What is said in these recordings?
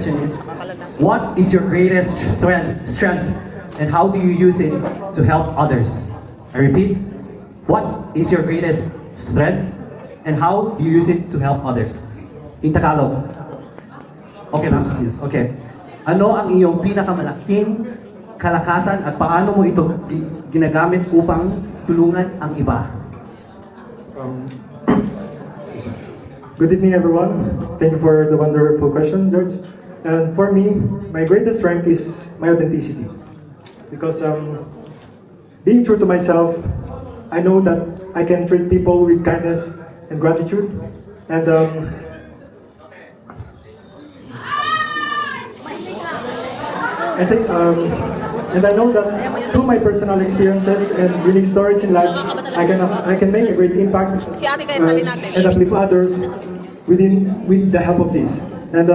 question is, what is your greatest strength and how do you use it to help others? I repeat, what is your greatest strength and how do you use it to help others? In Tagalog. Okay lang? Yes. Okay. Ano ang iyong pinakamalaking kalakasan at paano mo ito ginagamit upang tulungan ang iba? Good evening, everyone. Thank you for the wonderful question, George. And for me, my greatest strength is my authenticity. Because being true to myself, I know that I can treat people with kindness and gratitude. And and I know that through my personal experiences and unique stories in life, I can make a great impact and uplift others with the help of this. And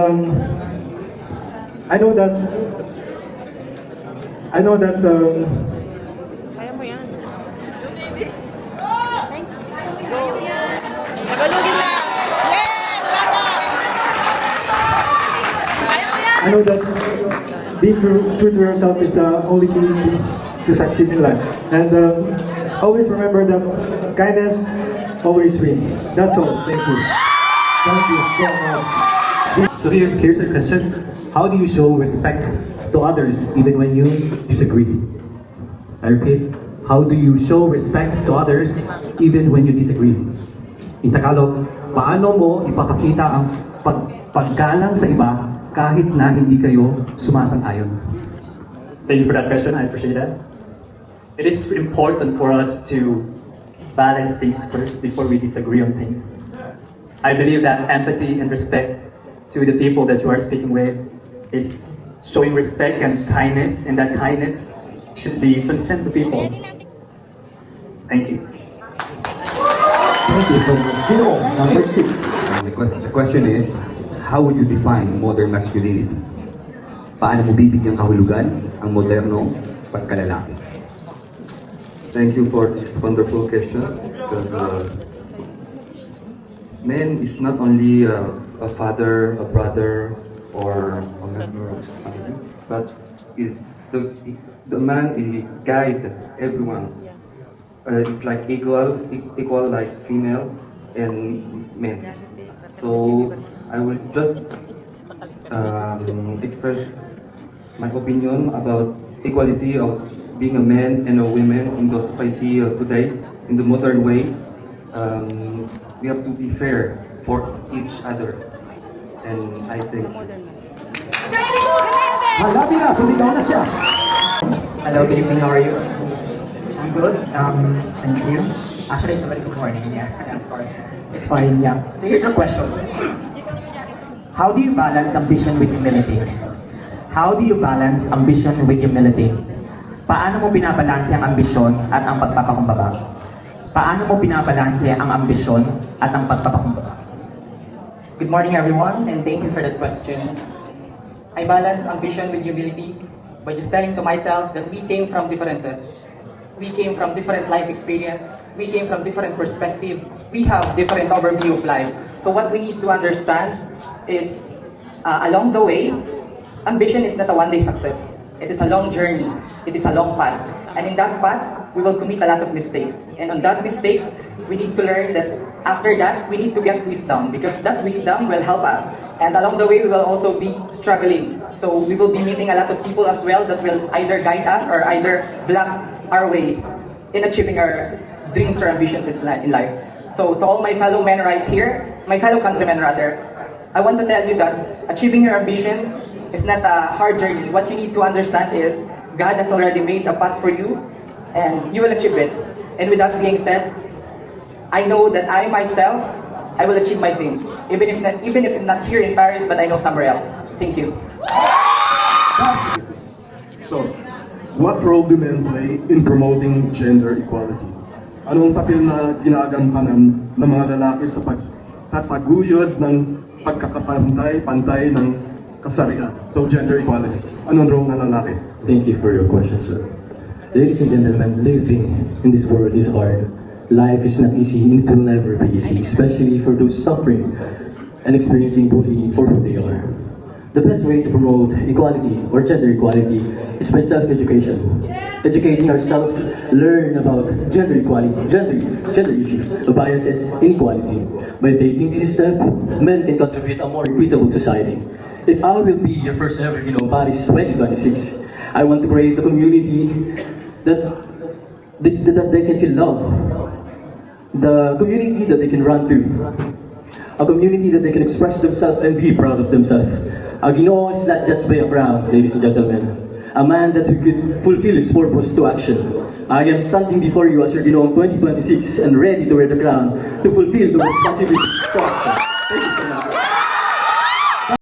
I know that Kaya mo yan. Tagalogin na. Yes! I know that being true to yourself is the only key to succeed in life. And always remember that kindness always wins. That's all. Thank you. Thank you so much. So here's a question. How do you show respect to others even when you disagree? I repeat, how do you show respect to others even when you disagree? In Tagalog, paano mo ipapakita ang paggalang sa iba kahit na hindi kayo sumasang-ayon? Thank you for that question. I appreciate that. It is important for us to balance things first before we disagree on things. I believe that empathy and respect to the people that you are speaking with is showing respect and kindness, and that kindness should be transcend to people. Thank you. Thank you so much. Number 6. The question is, how would you define modern masculinity? Paano mo bibigyang kahulugan ang modernong pagkalalaki? Thank you for this wonderful question, because man is not only a father, a brother, or a member of family, but is the man is guide everyone. It's like equal like female and men. So I will just express my opinion about equality of being a man and a woman in the society today, in the modern way. We have to be fair for each other. And I thank you. Malabi na, sumigaw na siya. Hello, good evening, how are you? I'm good, thank you. Actually, it's already good morning, yeah. I'm sorry. It's fine, yeah. So here's your question. How do you balance ambition with humility? How do you balance ambition with humility? Paano mo binabalanse ang ambisyon at ang pagpapakumbaba? Paano mo binabalanse ang ambisyon at ang pagpapakumbaba? Good morning, everyone, and thank you for that question. I balance ambition with humility by just telling to myself that we came from differences. We came from different life experience. We came from different perspective. We have different overview of lives. So what we need to understand is, along the way, ambition is not a one-day success. It is a long journey. It is a long path. And in that path, we will commit a lot of mistakes. And on that mistakes, we need to learn that after that, we need to get wisdom, because that wisdom will help us. And along the way, we will also be struggling. So we will be meeting a lot of people as well that will either guide us or either block our way in achieving our dreams or ambitions in life. So to all my fellow men right here, my fellow countrymen rather, I want to tell you that achieving your ambition is not a hard journey. What you need to understand is God has already made a path for you, and you will achieve it. And with that being said, I know that I myself, I will achieve my dreams, even if not here in Paris, but I know somewhere else. Thank you. So, what role do men play in promoting gender equality? Anong papel na ginagampanan ng mga lalaki sa pagtataguyod ng pagkakapantay-pantay ng kasarian? So, gender equality. Anong role ng lalaki? Thank you for your question, sir. Ladies and gentlemen, living in this world is hard. Life is not easy and it will never be easy, especially for those suffering and experiencing bullying for who they are. The best way to promote equality or gender equality is by self-education. Educating ourselves, learn about gender equality, gender issue, biases, inequality. By taking this step, men can contribute a more equitable society. If I will be your first ever, Paris 2026, I want to create a community that they can feel love, the community that they can run through, a community that they can express themselves and be proud of themselves. Ginoo is not just by a crown, ladies and gentlemen. A man that who could fulfill his purpose to action. I am standing before you as your Ginoo 2026 and ready to wear the crown to fulfill the responsibility to action.